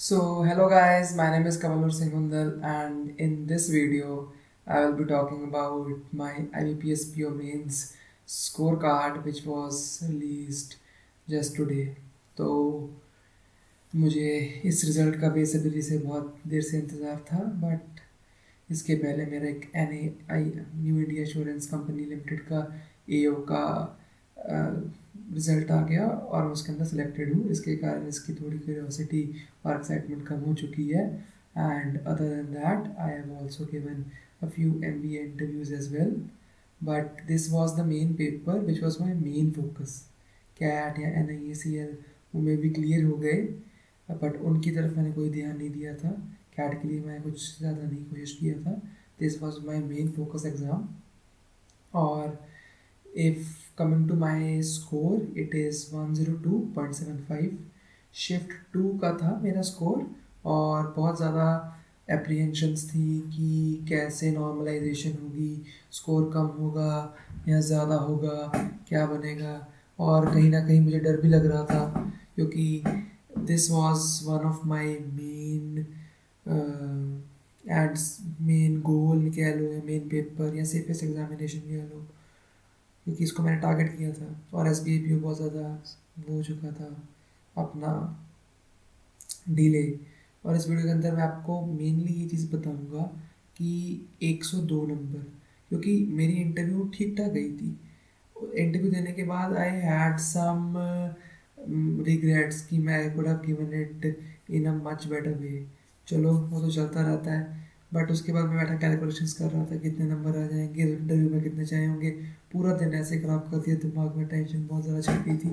Hello guys, my name is Kamalur Singhundal, and in this video, I will be talking about my IBPS PO mains scorecard, which was released just today. तो मुझे इस result का बेसब्री से बहुत देर से इंतज़ार था, बट इसके पहले मेरा एक NAI new India assurance company limited का AO का रिज़ल्ट आ गया और मैं उसके अंदर सिलेक्टेड हूँ। इसके कारण इसकी थोड़ी क्यूरियोसिटी और एक्साइटमेंट कम हो चुकी है। And other than that I have also given a few MBA interviews as well, but this was the main paper which was my main focus. CAT या NIACL वो में भी क्लियर हो गए, बट उनकी तरफ मैंने कोई ध्यान नहीं दिया था। कैट के लिए मैं कुछ ज़्यादा नहीं कोशिश किया था। This was my main focus exam. और if coming to my score, it is 102.75। Shift 2 का था मेरा स्कोर, और बहुत ज़्यादा एप्रीहेंशंस थी कि कैसे नॉर्मलाइजेशन होगी, स्कोर कम होगा या ज़्यादा होगा, क्या बनेगा। और कहीं ना कहीं मुझे डर भी लग रहा था, क्योंकि this was one of my main aids, main goal कह लो या मेन पेपर या सेफेस्ट एग्जामिनेशन कह लो, क्योंकि इसको मैंने टारगेट किया था। और SBI PO बहुत ज़्यादा वो हो चुका था अपना डिले। और इस वीडियो के अंदर मैं आपको मेनली ये चीज़ बताऊंगा कि 102 नंबर, क्योंकि मेरी इंटरव्यू ठीक ठाक गई थी। इंटरव्यू देने के बाद आई हैड सम रिग्रेट्स कि मैं could have given it in a much better way. चलो वो तो चलता रहता है, बट उसके बाद मैं बैठा कैलकुलेशंस कर रहा था कितने नंबर आ जाएंगे, इंटरव्यू में कितने चाहिए होंगे। पूरा दिन ऐसे ख़राब कर दिया, दिमाग में टेंशन बहुत ज़्यादा चल गई थी।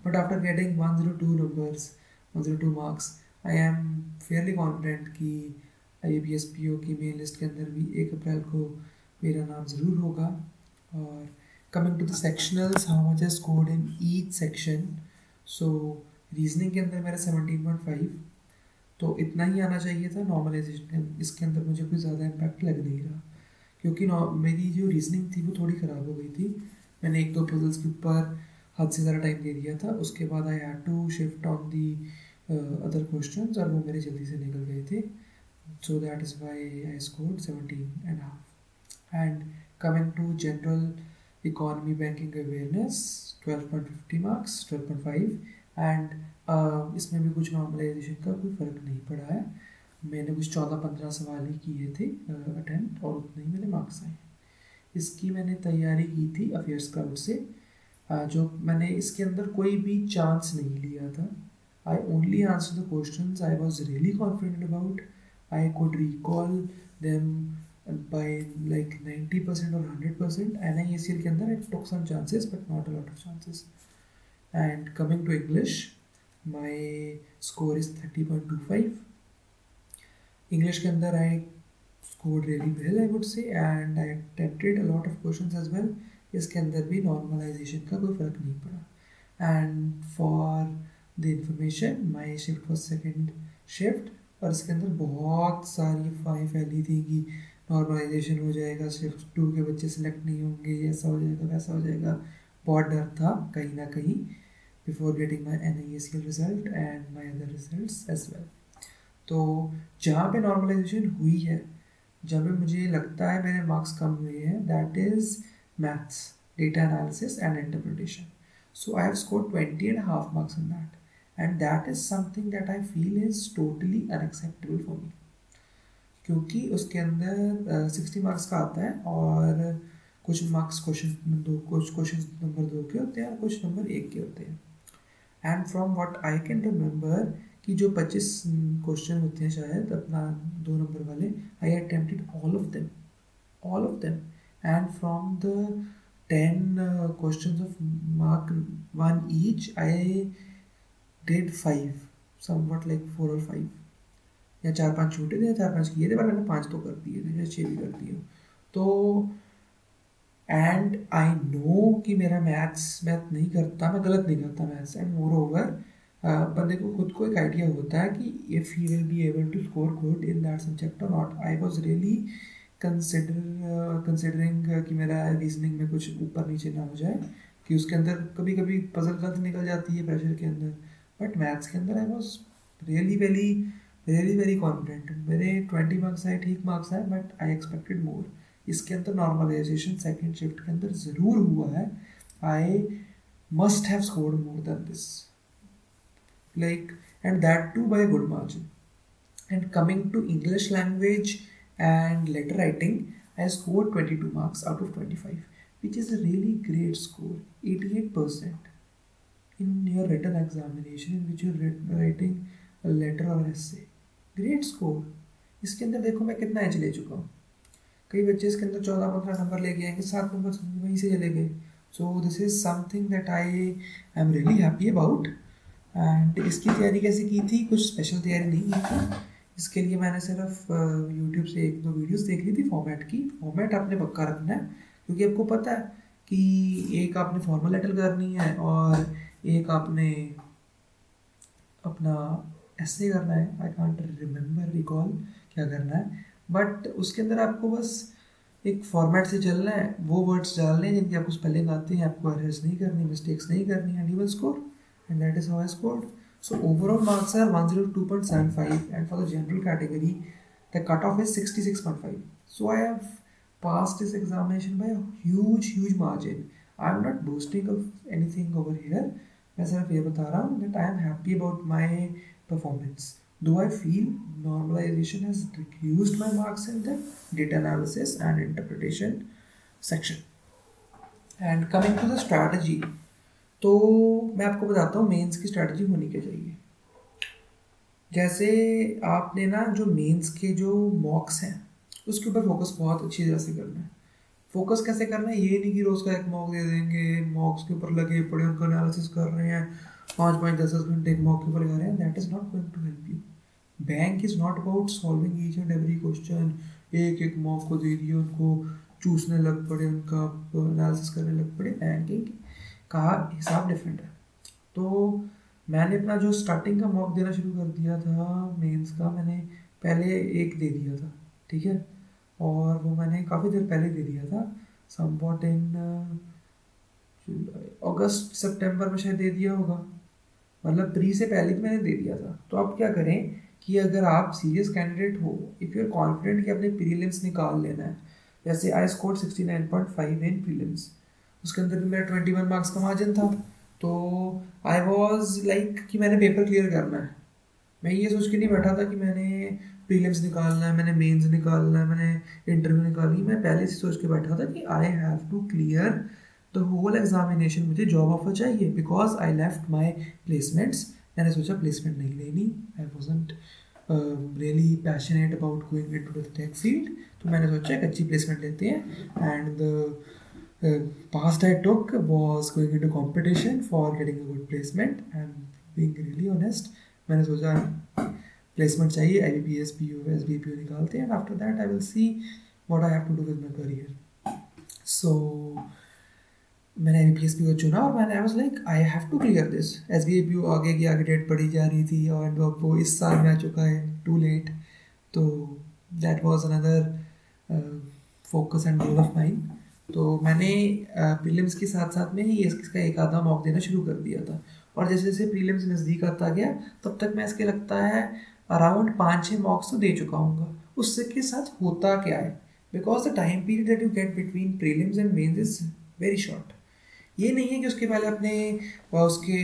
But after getting 102 numbers, 102 marks, I am Fairlie confident कि IBPS PO की मेन लिस्ट के अंदर भी 1 अप्रैल को मेरा नाम ज़रूर होगा। और coming to the sectionals, how much I scored in each section. So reasoning के अंदर मेरा 17.5, तो इतना ही आना चाहिए था। नॉर्मलाइजेशन इसके अंदर मुझे कोई ज़्यादा इम्पैक्ट लग नहीं रहा, क्योंकि मेरी जो रीजनिंग थी वो थोड़ी ख़राब हो गई थी। मैंने 1-2 पजल्स के ऊपर हद से ज़्यादा टाइम दे दिया था। उसके बाद I had to shift on the other questions, और वो मेरे जल्दी से निकल गए थे। So that is why I scored 17.5. And coming to general economy banking awareness, 12.50 marks, 12.5. And इसमें भी कुछ नॉर्मलाइजेशन का कोई फ़र्क नहीं पड़ा है। मैंने कुछ 14-15 सवाल ही किए थे अटेम्प्ट, और उतने ही मेरे मार्क्स आए। इसकी मैंने तैयारी की थी अफेयर्स क्राउड से, जो मैंने इसके अंदर कोई भी चांस नहीं लिया था। I only answer the questions I was really confident about. I could recall them by like 90% और 100%। NIACL के अंदर I took some chances but not a lot of chances. And coming to English, my score is 30.25। English के अंदर आई scored really well, I would say, and I attempted a lot of questions as well. इसके अंदर भी normalisation का कोई फ़र्क नहीं पड़ा। And for the information, my shift was second shift, और इसके अंदर बहुत सारी अफवाहें फैली थी कि नॉर्मलाइजेशन हो जाएगा, शिफ्ट 2 के बच्चे सिलेक्ट नहीं होंगे, ऐसा हो जाएगा वैसा हो जाएगा। बहुत डर था कहीं ना कहीं before getting my NIACL result and my other result as well. तो जहाँ पे नॉर्मलाइजेशन हुई है, जब भी मुझे लगता है मेरे मार्क्स कम हुए हैं, that is maths, data analysis and interpretation. So I have scored 20.5 marks in that, and that is something that I feel is totally unacceptable for me, क्योंकि उसके अंदर 60 मार्क्स का आता है, और कुछ मार्क्स कुछ क्वेश्चन नंबर 2 के होते हैं और कुछ नंबर 1 के होते हैं। And from what I can remember कि जो 25 क्वेश्चन होते हैं शायद अपना 2 नंबर वाले, आई attempted all of them, and from the 10 questions of mark 1 each, I did 5, somewhat like 4 or 5, या 4-5 छूटे थे या 4-5 किए थे, पर मैंने 5 तो कर दिए थे या 6 भी कर दिए। तो एंड आई नो कि मेरा मैथ नहीं करता, मैं गलत नहीं करता मैथ्स। एंड मोर ओवर बंदे को खुद को एक आइडिया होता है कि if he will be able to score good in that subject और not. I was really considering कि मेरा रीजनिंग में कुछ ऊपर नीचे ना हो जाए, कि उसके अंदर कभी कभी पजल गलत निकल जाती है प्रेशर के अंदर। बट मैथ्स के अंदर I was really really really very confident. मेरे 20 मार्क्स आए, ठीक मार्क्स आए, बट आई एक्सपेक्टेड मोर। इसके अंदर नॉर्मलाइजेशन सेकेंड शिफ्ट के अंदर ज़रूर हुआ है। I must have scored more than this, like, and that too by good margin. And coming to English language and letter writing, I scored 22 marks out of 25, which is a really great score. 88% in your written examination in which you're writing a letter or essay. Great score. इसके अंदर देखो मैं कितना as ले चुका हूँ। कई बच्चे इसके अंदर 14-15 नंबर लेके आएंगे, 7 नंबर वहीं से चले गए। So this is something that I am really happy about. And इसकी तैयारी कैसे की थी? कुछ स्पेशल तैयारी नहीं की थी। इसके लिए मैंने सिर्फ यूट्यूब से 1-2 वीडियोस देख ली थी फॉर्मेट की। फॉर्मेट आपने पक्का रखना है, क्योंकि आपको पता है कि एक आपने फॉर्मल लेटर करनी है और एक आपने अपना ऐसे करना है। आई कॉन्ट रिमेंबर रिकॉल क्या करना है, बट उसके अंदर आपको बस एक फॉर्मेट से चलना है। वो वर्ड्स डालने हैं जिनकी आपको स्पेलिंग आती है, आपको एरर्स नहीं करनी, मिस्टेक्स नहीं करनी, and you will score. And that is how I scored. So overall marks are 102.75, and for the general category the cutoff is 66.5. So I have passed this examination by a huge margin. I am not boasting of anything over here. मैं सिर्फ ये बता रहा हूँ that I am happy about my performance. Though I feel normalization has reduced my marks in the data analysis and interpretation section. And coming to the strategy, तो मैं आपको बताता हूँ मेंस की स्ट्रैटेजी होनी क्या चाहिए। जैसे आपने ना जो मेंस के जो मॉक्स हैं उसके ऊपर फोकस बहुत अच्छी तरह से करना है। फोकस कैसे करना है? ये नहीं कि रोज़ का एक मॉक दे देंगे, मॉक्स के ऊपर लगे पड़े उनका एनालिसिस कर रहे हैं, 5-5 10 घंटे एक मॉक के ऊपर लगा रहे हैं। That is not going to help you. Bank is not about solving each and every question. एक एक मॉक को दे दिया, उनको चूसने लग पड़े, उनका एनालिसिस करने लग पड़े। बैंकिंग का हिसाब डिफरेंट है। तो मैंने अपना जो स्टार्टिंग का मॉक देना शुरू कर दिया था मेंस का, मैंने पहले एक दे दिया था, ठीक है, और वो मैंने काफ़ी देर पहले दे दिया था, समवॉट इन अगस्त सितंबर में शायद दे दिया होगा, मतलब प्री से पहले भी मैंने दे दिया था। तो आप क्या करें कि अगर आप सीरियस कैंडिडेट हो, इफ़ यू आर कॉन्फिडेंट कि अपने प्रीलिम्स निकाल लेना है, जैसे आई स्कोर 69.5 इन प्रीलिम्स, उसके अंदर भी मेरा 21 मार्क्स का मार्जिन था। तो आई वॉज लाइक कि मैंने पेपर क्लियर करना है। मैं ये सोच के नहीं बैठा था कि मैंने प्रीलिम्स निकालना है, मैंने मेंस निकालना है, मैंने इंटरव्यू निकालनी है। मैं पहले से सोच के बैठा था कि I have to clear the whole examination, मुझे जॉब ऑफर चाहिए, because I left my placements. मैंने सोचा प्लेसमेंट नहीं लेनी, I wasn't really passionate about going into the tech field. तो मैंने सोचा एक अच्छी प्लेसमेंट लेते हैं। And the past I took was going into competition for getting a good placement, and being really honest, मैंने सोचा प्लेसमेंट चाहिए, IBPS PU SBPO निकालते हैं, and after that I will see what I have to do with my career. So मैंने IBPS PU चुना और मैंने I was like I have to clear this. SBPO आगे की आगे डेट पड़ी जा रही थी और अब वो इस साल में आ चुका है, too late. तो that was another focus and goal of mine. तो मैंने प्रीलिम्स के साथ साथ में ही इसका एक आधा मॉक देना शुरू कर दिया था, और जैसे जैसे प्रीलिम्स नज़दीक आता गया तब तक मैं इसके लगता है अराउंड 5-6 मॉक्स तो दे चुका हूँ। उससे के साथ होता क्या है, because the time period that you get between prelims and mains is very short. ये नहीं है कि उसके पहले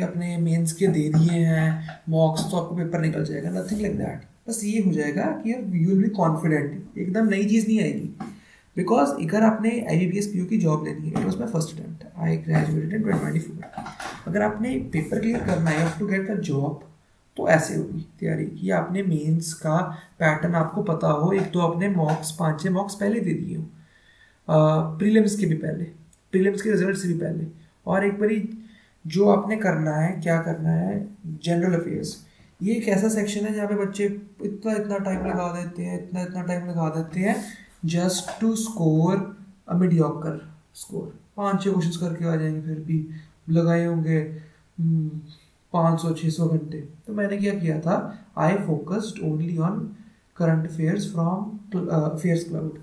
अपने मेंस के दे दिए हैं मॉक्स तो आपको पेपर निकल जाएगा, नथिंग लाइक दैट। बस ये हो जाएगा कि यू विल बी कॉन्फिडेंट, एकदम नई चीज़ नहीं आएगी। बिकॉज अगर आपने IBPS PU की जॉब लेनी है, it was my first attempt, I graduated in 2024। अगर आपने पेपर क्लियर करना है टू गेट अ जॉब, तो ऐसे होगी तैयारी कि आपने मेंस का पैटर्न आपको पता हो। एक तो आपने मॉक्स 5-6 मॉक्स पहले दे दिए हो, प्रीलिम्स के भी पहले, प्रीलिम्स के रिजल्ट से भी पहले, और एक बारी जो आपने करना है, क्या करना है, जनरल अफेयर्स। ये एक ऐसा सेक्शन है जहाँ पे बच्चे इतना इतना टाइम लगा देते हैं, इतना इतना टाइम लगा देते हैं just to score a mediocre score. 5-6 questions करके आ जाएंगे, फिर भी लगाए होंगे 500-600 घंटे। तो मैंने क्या किया था, I focused only on current affairs from affairs cloud,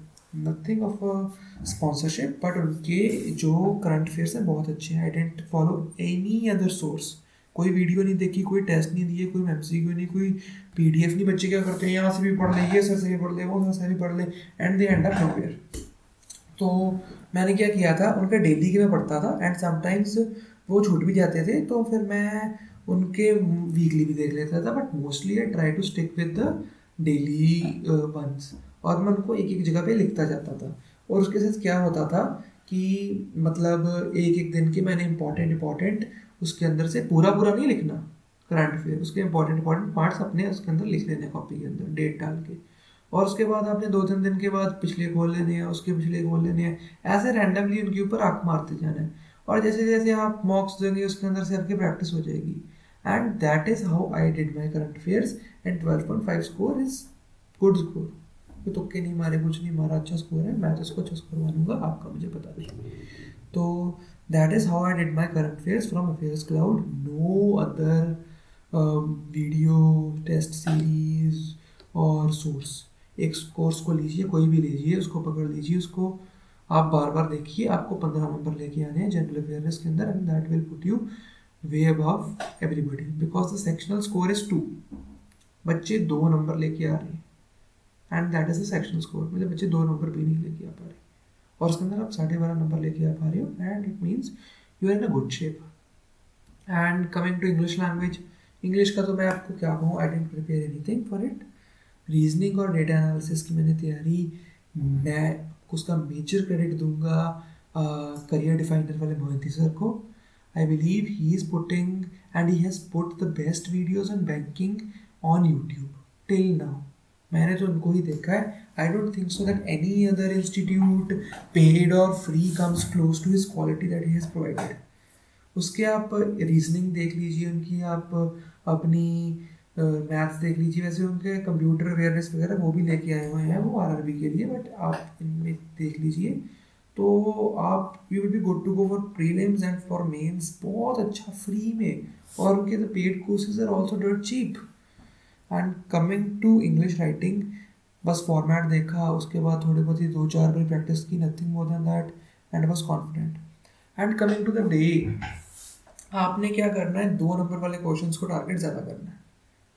nothing of a sponsorship, but उनके जो करंट अफेयर्स हैं बहुत अच्छे हैं। I didn't follow any other source, कोई वीडियो नहीं देखी, कोई टेस्ट नहीं दिए, कोई एमसीक्यू नहीं, कोई पीडीएफ नहीं। बच्चे क्या करते हैं, यहाँ से भी पढ़ ले, ये सर से भी पढ़ ले, वो सर से भी पढ़ ले, and they and up nowhere. तो मैंने क्या किया था, उनका डेली के मैं पढ़ता था, एंड समटाइम्स वो छूट भी जाते थे तो फिर मैं उनके वीकली भी देख लेता था, but mostly I try to stick with the daily ones. और मैं उनको एक एक जगह पे लिखता जाता था। और उसके साथ क्या होता था कि मतलब एक एक दिन के मैंने इंपॉर्टेंट उसके अंदर से पूरा पूरा नहीं लिखना करंट अफेयर, उसके इंपॉर्टेंट पार्ट्स अपने उसके अंदर लिख लेने कॉपी के अंदर डेट डाल के। और उसके बाद आपने 2-3 दिन के बाद पिछले खोल लेने हैं, उसके पिछले खोल लेने हैं, ऐसे रैंडमली उनके ऊपर आंख मारते जाना है। और जैसे जैसे आप मॉक्स देंगे उसके अंदर से आपकी प्रैक्टिस हो जाएगी। And that is how I did my current affairs, and 12.5 score is good score. तो तुक्के नहीं मारे, कुछ नहीं मारा, अच्छा स्कोर है, मैं तो इसको अच्छा स्कोर मानूंगा, आपका मुझे पता नहीं। तो that is how I did my current affairs from affairs Cloud. No other video test series और सोर्स। एक कोर्स को लीजिए, कोई भी लीजिए, उसको पकड़ लीजिए, उसको आप बार बार देखिए, आपको 15 नंबर लेके आने हैं जनरल अवेयरनेस के अंदर, and that will put you way above everybody, because the sectional score is 2। बच्चे 2 नंबर लेके आ रहे हैं, and that is the sectional score. मतलब बच्चे 2 नंबर भी नहीं लेके आ पा रहे, और उसके अंदर आप 12.5 नंबर लेके आ पा रहे हो, and it means you are in a good shape. And coming to English language, English का तो मैं आपको क्या कहूँ, I didn't prepare anything for it. Reasoning और डेटा एनालिसिस की मैंने तैयारी, मैं उसका मेजर क्रेडिट दूंगा करियर डिफाइनर वाले मोहिती सर को। I believe he is putting and he has put the best videos on banking on YouTube till now. मैंने तो उनको ही देखा है। I don't think so that any other institute paid और free comes close to his quality that he has provided. उसके आप reasoning देख लीजिए उनकी, आप अपनी मैथ्स देख लीजिए। वैसे उनके कंप्यूटर अवेयरनेस वगैरह वो भी लेके आए हुए हैं वो आरआरबी के लिए, बट आप इनमें देख लीजिए तो आप you will be good to go for prelims and for mains, बहुत अच्छा फ्री में। और उनके the paid courses are also डॉट cheap. And coming to English writing, बस फॉर्मेट देखा, उसके बाद थोड़ी बहुत ही 2-4 बार प्रैक्टिस की, nothing more than that, and was confident. And coming to the day, आपने क्या करना है, 2 नंबर वाले क्वेश्चंस को टारगेट ज़्यादा करना है,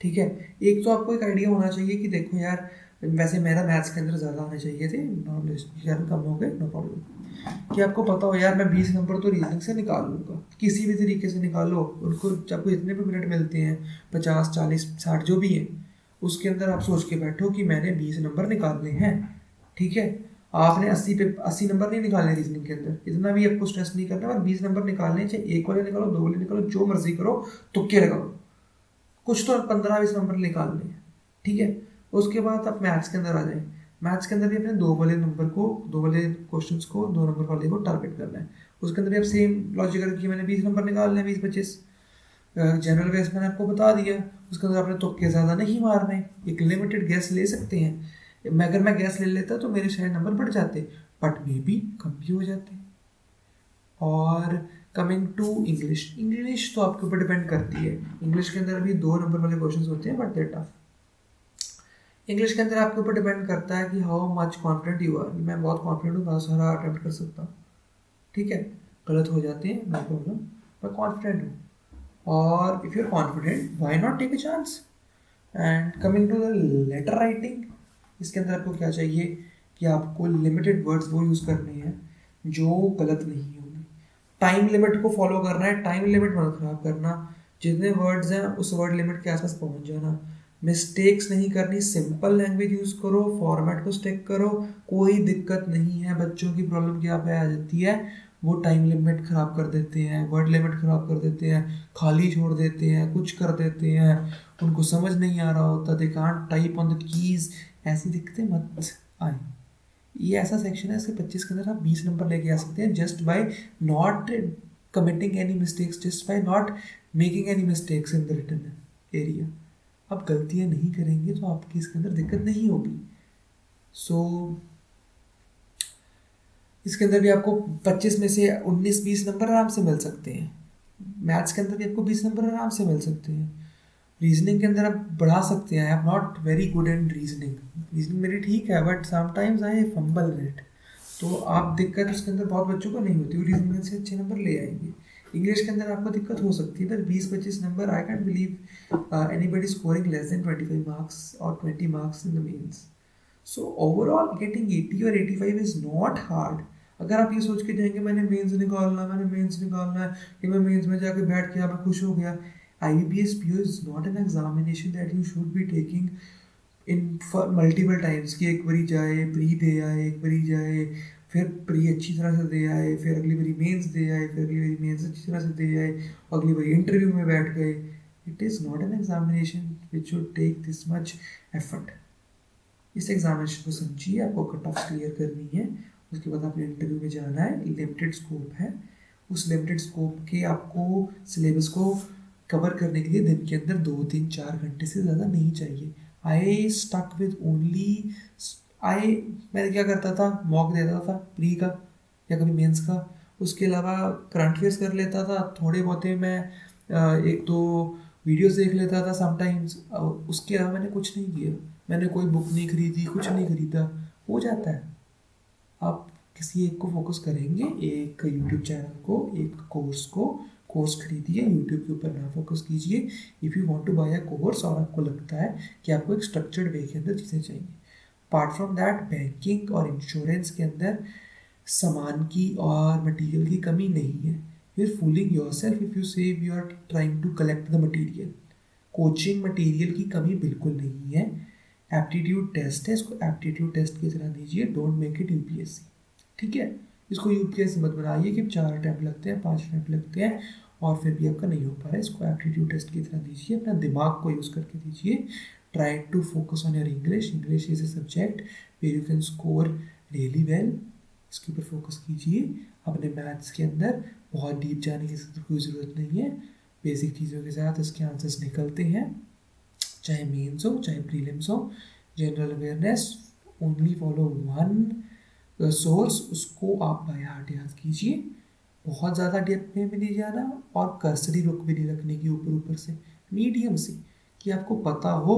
ठीक है। एक तो आपको एक आइडिया होना चाहिए कि देखो यार, वैसे मेरा मैथ्स के अंदर ज़्यादा आने चाहिए थे, यार कम हो गए, नो प्रॉब्लम। कि आपको पता हो यार मैं 20 नंबर तो रीजनिंग से निकाल लूँगा, किसी भी तरीके से निकालो उनको। आपको जितने भी मिनट मिलते हैं, 50, 40, 60 जो भी है, उसके अंदर आप सोच के बैठो कि मैंने 20 नंबर निकालने हैं, ठीक है। आपने 80 नंबर नहीं निकालने रीजनिंग के अंदर, इतना भी आपको स्ट्रेस नहीं करना, और 20 नंबर निकालने, चाहे एक वाले निकालो, 2 वाले निकालो, जो मर्जी करो, तुक्के लगाओ, कुछ तो 15-20 नंबर निकालने हैं, ठीक है। उसके बाद आप मैथ्स के अंदर आ जाए। मैथ्स के अंदर भी अपने 2 वाले नंबर को, 2 वाले क्वेश्चंस को, 2 नंबर वाले को टारगेट करना है। उसके अंदर भी आप सेम लॉजिक रखिए, मैंने 20 नंबर निकालने हैं, 20-25। जनरल गैस मैंने आपको बता दिया, उसके अंदर आपने तुक्के ज़्यादा नहीं मारने, एक लिमिटेड गैस ले सकते हैं। अगर मैं गैस ले लेता तो मेरे शायद नंबर बढ़ जाते, बट मे बी कम भी हो जाते। और कमिंग टू इंग्लिश, इंग्लिश तो आपके ऊपर डिपेंड करती है। इंग्लिश के अंदर भी 2 नंबर वाले क्वेश्चंस होते हैं, बट देर टफ। इंग्लिश के अंदर आपके ऊपर डिपेंड करता है कि how much confident you are. मैं बहुत कॉन्फिडेंट हूँ, बहुत सारा अटेम्प्ट कर सकता हूँ, ठीक है। गलत हो जाते हैं, नो प्रॉब्लम, मैं कॉन्फिडेंट हूँ। और if you are confident, why not take a chance. And coming to the letter writing, इसके अंदर आपको क्या चाहिए कि आपको लिमिटेड वर्ड्स वो यूज़ करने हैं जो गलत नहीं होंगे। टाइम लिमिट को फॉलो करना है, टाइम लिमिट मत खराब करना। जितने वर्ड्स हैं उस वर्ड लिमिट के आसपास पहुंच जाना। मिस्टेक्स नहीं करनी, सिंपल लैंग्वेज यूज़ करो, फॉर्मेट को स्टिक करो, कोई दिक्कत नहीं है। बच्चों की प्रॉब्लम क्या पे आ जाती है, वो टाइम लिमिट ख़राब कर देते हैं, वर्ड लिमिट ख़राब कर देते हैं, खाली छोड़ देते हैं, कुछ कर देते हैं, उनको समझ नहीं आ रहा होता, they can't type on the keys. ऐसी दिक्कतें मत आए। ये ऐसा सेक्शन है, इसके 25 के अंदर आप 20 नंबर लेके आ सकते हैं, just by not committing any mistakes, just by not making any mistakes in the written area. आप गलतियाँ नहीं करेंगे तो आपकी इसके अंदर दिक्कत नहीं होगी। सो इसके अंदर भी आपको 25 में से 19-20 नंबर आराम से मिल सकते हैं। मैथ्स के अंदर भी आपको 20 नंबर आराम से मिल सकते हैं। रीजनिंग के अंदर आप बढ़ा सकते हैं। I am not very good in reasoning, reasoning मेरी ठीक है, but sometimes I fumble it. तो आप दिक्कत उसके अंदर बहुत बच्चों को नहीं होती, वो रीजनिंग से अच्छे नंबर ले आएंगे। इंग्लिश के अंदर आपको दिक्कत हो सकती है, पर 20-25 number, I can't believe anybody scoring less than 25 marks और 20 marks in the mains. So overall getting 80 और 85 इज नॉट हार्ड. अगर आप ये सोच के जाएंगे मैंने मेंस निकालना है, मैंने मेंस निकालना है, कि मैं मेंस में जाके बैठ गया, मैं खुश हो गया. IBPS PO is not an examination that you should be taking in for multiple times, कि एक बारी जाए प्री दे आए, एक बारी जाए फिर प्री अच्छी तरह से दे आए, फिर अगली बारी मेंस दे आए, फिर अगली बारी मेंस अच्छी तरह से दे आए, अगली बारी इंटरव्यू में बैठ गए. It is not an examination which should take this much effort. इस एग्जामिनेशन को समझिए, आपको कट ऑफ क्लियर करनी है, उसके बाद आपने इंटरव्यू में जाना है. लिमिटेड स्कोप है, उस लिमिटेड स्कोप के आपको सिलेबस को कवर करने के लिए दिन के अंदर 2-3-4 घंटे से ज़्यादा नहीं चाहिए. आई स्टक विद ओनली, आई मैं क्या करता था, मॉक देता था प्री का या कभी मेंस का, उसके अलावा करंट फेस कर लेता था थोड़े बहुत. मैं एक दो वीडियोस देख लेता था समटाइम्स, उसके अलावा मैंने कुछ नहीं किया. मैंने कोई बुक नहीं खरीदी, कुछ नहीं खरीदा. हो जाता है. आप किसी एक को फोकस करेंगे, एक यूट्यूब चैनल को, एक कोर्स को, कोर्स खरीदिए, यूट्यूब के ऊपर ना फोकस कीजिए. If you want to buy a course और आपको लगता है कि आपको एक स्ट्रक्चर्ड वे के अंदर चीज़ें चाहिए. अपार्ट फ्रॉम दैट, बैंकिंग और इंश्योरेंस के अंदर सामान की और मटेरियल की कमी नहीं है. You are fooling yourself if you say you are trying to collect the material. Coaching material की कमी बिल्कुल नहीं है. एप्टीट्यूड टेस्ट है, इसको एप्टीट्यूड टेस्ट की तरह दीजिए, डोंट मेक इट यूपीएससी. ठीक है, इसको यूपीएससी मत बनाइए कि 4 अटैम्प्ट लगते हैं, 5 अटैम्प्ट लगते हैं और फिर भी आपका नहीं हो पा रहा है. इसको एप्टीट्यूड टेस्ट की तरह दीजिए, अपना दिमाग को यूज़ करके दीजिए. Try to focus on your English. English is a subject where you can score really well. इसके ऊपर फोकस कीजिए. अपने मैथ्स के अंदर बहुत डीप जाने की कोई ज़रूरत नहीं है. बेसिक चीज़ों के साथ इसके आंसर्स निकलते हैं, चाहे मेंस हो चाहे प्रीलिम्स हो. General awareness, only follow one source, उसको आप बाय हार्ट याद कीजिए. बहुत ज़्यादा डेप्थ में भी नहीं जाना और कर्सरी रुक भी नहीं रखने की, ऊपर ऊपर से, मीडियम से, कि आपको पता हो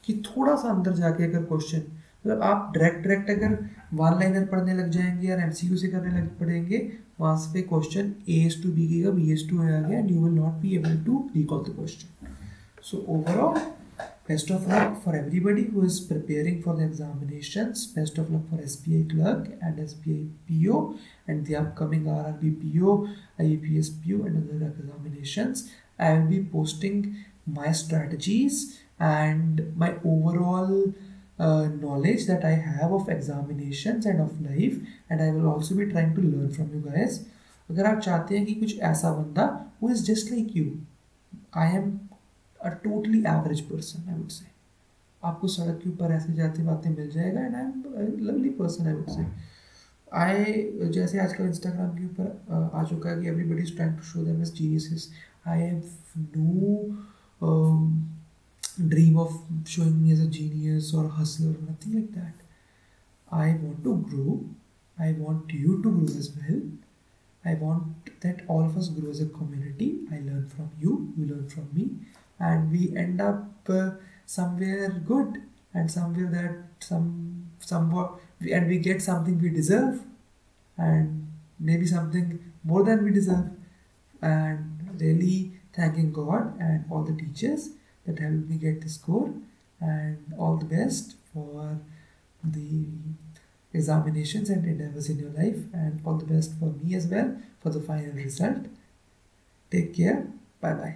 कि थोड़ा सा अंदर जाके अगर क्वेश्चन, मतलब आप डायरेक्ट अगर वन लाइनर पढ़ने लग जाएंगे या MCQ से करने लग पड़ेंगे, वहाँ से question A is to B का B is to A आ गया, and you will not be able to recall the question. So overall, best of luck for everybody who is preparing for the examinations. Best of luck for SBI clerk and SBI PO and the upcoming RRB PO, IAPS PO and other examinations. I will be posting my strategies and my overall knowledge that I have of examinations and of life, and I will also be trying to learn from you guys. अगर आप चाहते हैं कि कुछ ऐसा बंदा who is just like you, I am a totally average person, I would say. आपको सड़क के ऊपर ऐसे जाते बातें मिल जाएगा, and I am lovely person, I would say. I जैसे आजकल इंस्टाग्राम के ऊपर आ चुका है कि everybody is trying to show them as geniuses. I have no dream of showing me as a genius और hustler, nothing like that. I want to grow. I want you to grow as well. I want that all of us grow as a community. I learn from you, you learn from me, and we end up somewhere good, and somewhere that somewhat and we get something we deserve, and maybe something more than we deserve. And really thanking God and all the teachers that helped me get this score, and all the best for the examinations and endeavors in your life, and all the best for me as well for the final result. Take care. Bye bye.